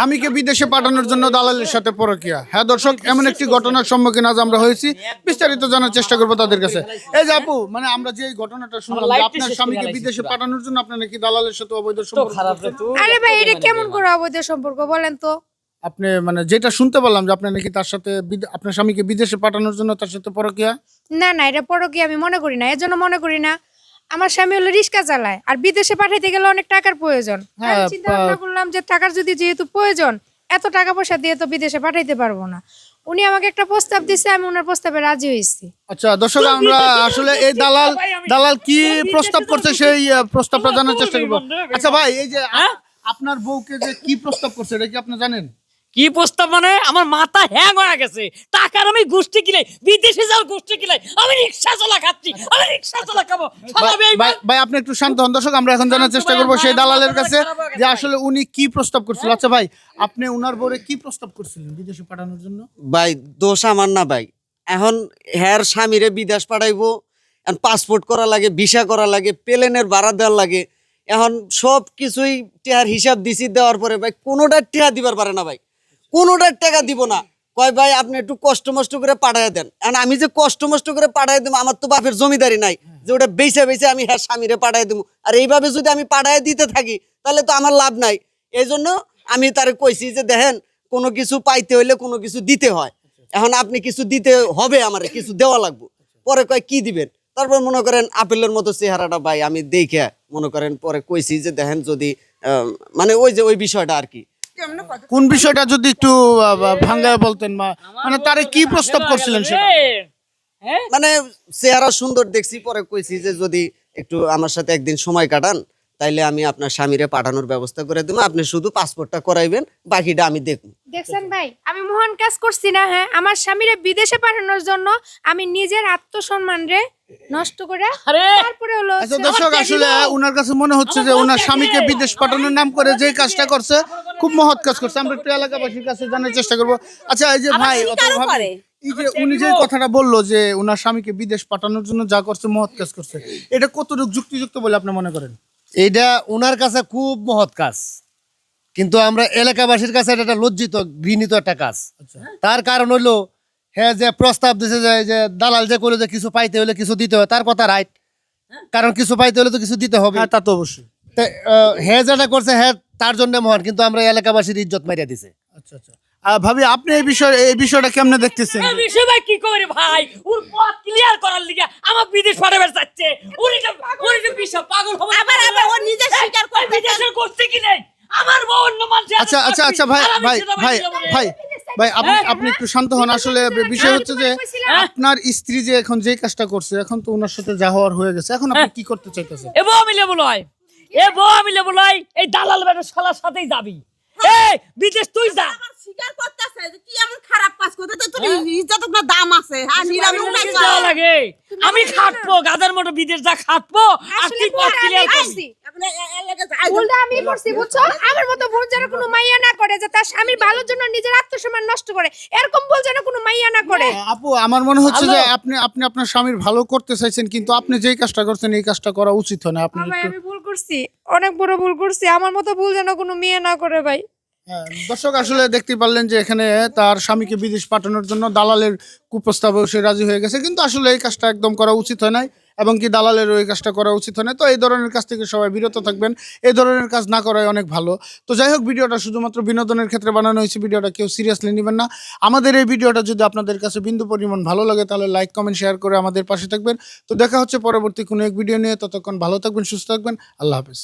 স্বামীকে বিদেশে পাঠানোর জন্য দালালের সাথে পরকিয়া। হ্যাঁ দর্শক, এমন একটি ঘটনার সম্মুখীন আজ আমরা হয়েছি, বিস্তারিত জানার চেষ্টা করবো তাদের কাছে। এই যে আপু, মানে আমরা যে ঘটনাটা শুনলাম যে আপনার স্বামীকে বিদেশে পাঠানোর জন্য আপনি নাকি দালালের সাথে অবৈধ সম্পর্ক করছেন। আরে ভাই, এটা কেমন করে অবৈধ সম্পর্ক বলেন তো? আপনি মানে যেটা শুনতে পারলাম যে আপনি নাকি তার সাথে আপনার স্বামীকে বিদেশে পাঠানোর জন্য তার সাথে পরকিয়া। না না, এটা পরকীয়া আমি মনে করি না। এর জন্য মনে করি না। আমার স্বামী হলো রিক্সা চালায়, আর বিদেশে পাঠাইতে গেলে অনেক টাকার প্রয়োজন। আমি চিন্তা ভাবনা করলাম যে টাকার যদি যেহেতু প্রয়োজন, এত টাকা পয়সা দিয়ে তো বিদেশে পাঠাইতে পারবো না। উনি আমাকে একটা প্রস্তাব দিছে, আমি ওনার প্রস্তাবে রাজি হয়েছি। আচ্ছা দর্শক, আমরা আসলে এই দালাল কি প্রস্তাব করছে সেই প্রস্তাবটা জানার চেষ্টা করবো। আচ্ছা ভাই, এই যে আপনার বউকে যে কি প্রস্তাব করছে এটা কি আপনি জানেন? কি প্রস্তাব মানে? আমার মাথা হ্যাং হয়ে গেছে। টাকার আমি গোষ্ঠী কিলাই, বিদেশে যাও গোষ্ঠী কিলাই, আমি রিক্সা চালা খাচ্ছি, আমি রিক্সা চালা খাবো। ভাই আপনি একটু শান্ত হন। দর্শক, আমরা এখন জানার চেষ্টা করবো সেই দালালের কাছে যে আসলে উনি কি প্রস্তাব করছিল। আচ্ছা ভাই, আপনি উনার বউরে কি প্রস্তাব করছিলেন বিদেশে পাঠানোর জন্য? ভাই দোষ আমার না ভাই। এখন হ্যার স্বামীরে বিদেশ পাঠাইবো, এখন পাসপোর্ট করা লাগে, ভিসা করা লাগে, প্লেনের ভাড়া দেওয়ার লাগে। এখন সব কিছুই টিয়ার হিসাব দিছি, দেওয়ার পরে ভাই কোনোটার টিয়া দিবার পারে না ভাই, কোনোটার টাকা দিব না। কয় ভাই আপনি একটু কষ্ট মষ্ট করে পাঠাই দেন। এখন আমি যে কষ্ট মষ্ট করে পাঠাই দেবো, আমার তো বাপের জমিদারি নাই যে ওটা বেচে আমি হ্যাঁ স্বামীরে পাঠাই দেবো। আর এইভাবে যদি আমি পাঠাই দিতে থাকি তাহলে তো আমার লাভ নাই। এই জন্য আমি তারে কইছি যে দেখেন, কোনো কিছু পাইতে হইলে কোনো কিছু দিতে হয়। এখন আপনি কিছু দিতে হবে, আমার কিছু দেওয়া লাগবে। পরে কয় কি দিবেন? তারপর মনে করেন আপেলের মতো চেহারাটা ভাই আমি দেখে মনে করেন পরে কইছি যে দেখেন যদি মানে ওই যে ওই বিষয়টা আর কি। কোন বিষয়টা যদি একটু ভাঙ্গায় বলতেন, মানে তারে কি প্রস্তাব করছিলেন সেটা? মানে চেহারা সুন্দর দেখছি, পরে কইছি যে যদি একটু আমার সাথে একদিন সময় কাটান তাইলে আমি আপনার স্বামীরে পাঠানোর ব্যবস্থা করে দেবো, আপনি শুধু পাসপোর্টটা করাইবেন, বাকিটা আমি দেখব। দেখছেন ভাই, আমি মহান কাজ করছি না? হ্যাঁ, আমার স্বামীরে বিদেশে পাঠানোর জন্য আমি নিজের আত্মসম্মান রে নষ্ট করে তারপরে হলো। আচ্ছা দর্শক, আসলে উনার কাছে মনে হচ্ছে যে উনার স্বামীকে বিদেশ পাঠানোর নাম করে যে কাজটা করছে খুব মহৎ কাজ করছে। আমরা একটু এলাকাবাসীর কাছে জানার চেষ্টা করবো। আচ্ছা এই যে ভাই, এই যে উনি যে কথাটা বললো যে উনার স্বামীকে বিদেশ পাঠানোর জন্য যা করছে মহৎ কাজ করছে, এটা কতটুকু যুক্তিযুক্ত বলে আপনি মনে করেন? এইটা ওনার কাছে খুব মহৎ কাজ, কিন্তু আমরা এলাকাবাসীর কাছে এটা একটা লজ্জিত ঘৃণিত একটা কাজ। তার কারণ হইলো হ্যাঁ যে প্রস্তাব দিছে যে দালাল যে করে যে কিছু পাইতে হলে কিছু দিতে হয়, তার কথা রাইট। কারণ কিছু পাইতে হলে তো কিছু দিতে হবে। হ্যাঁ, তা তো অবশ্যই। হ্যাঁ যেটা করছে হ্যাঁ তার জন্য মহান, কিন্তু আমরা এলাকাবাসীর ইজ্জত মারিয়া দিছে। আচ্ছা আচ্ছা, ভাবি আপনি এই বিষয়টা কেমনে দেখতেছেন? এই বিষয় ভাই কি করে ভাই, ওর পথ ক্লিয়ার করার লিগে আমার বিদেশ পাঠাবার চাচ্ছে। উনি বিষয় পাগল হবে। আবার ও নিজে স্বীকার করতে বিদেশে করতে কি নেই, আমার বউ অন্য মানুষ। আচ্ছা আচ্ছা আচ্ছা ভাই ভাই ভাই ভাই ভাই আপনি একটু শান্ত হন। আসলে বিষয় হচ্ছে যে আপনার স্ত্রী যে এখন যে কাজটা করছে, এখন তো ওনার সাথে যা হওয়ার হয়ে গেছে, এখন আপনি কি করতে চাইতেছেন? এ বউ মিলে বলয়, এই দালাল বেটার শালার সাথেই যাবি। এই বিদেশ তুই যা। আবার স্বীকার করতেছে যে কি এমন খারাপ কাজ করতে, তো তোর ইজ্জত না দাম আছে। হ্যাঁ, নিরামি উঠাইছ লাগে আমি খাটবো গাদার মতো বিদেশ যা খাটবো, আর তুই পথ ক্লিয়ার করবি। এখন এর লাগে যাই ভুলটা আমি করছি, বুঝছো? আমার মতো ভুল যেন কোনো মাইয়া না করে, যে তার স্বামীর ভালোর জন্য নিজের আত্মসম্মান নষ্ট করে, এরকম ভুল যেন কোনো মাইয়া না করে। আপু, আমার মনে হচ্ছে যে আপনি আপনার স্বামীর ভালো করতে চাইছেন, কিন্তু আপনি যেই কাজটা করছেন এই কাজটা করা উচিত হয় না। আপনি ভাই, আমি ভুল করছি, অনেক বড় ভুল করছি। আমার মতো ভুল যেন কোনো মেয়ে না করে ভাই। দর্শক, আসলে দেখতে পারলেন যে এখানে তার স্বামীকে বিদেশ পাঠানোর জন্য দালালের কুপ্রস্তাবে সে রাজি হয়ে গেছে, কিন্তু আসলে এই কাজটা একদম করা উচিত হয় নাই, এবং কি দালালের ওই কাজটা করা উচিত হয় না। তো এই ধরনের কাজ থেকে সবাই বিরত থাকবেন, এই ধরনের কাজ না করাই অনেক ভালো। তো যাই হোক, ভিডিওটা শুধুমাত্র বিনোদনের ক্ষেত্রে বানানো হয়েছে, ভিডিওটা কেউ সিরিয়াসলি নেবেন না। আমাদের এই ভিডিওটা যদি আপনাদের কাছে বিন্দু পরিমাণ ভালো লাগে তাহলে লাইক কমেন্ট শেয়ার করে আমাদের পাশে থাকবেন। তো দেখা হচ্ছে পরবর্তী কোনো এক ভিডিও নিয়ে। ততক্ষণ ভালো থাকবেন, সুস্থ থাকবেন। আল্লাহ হাফেজ।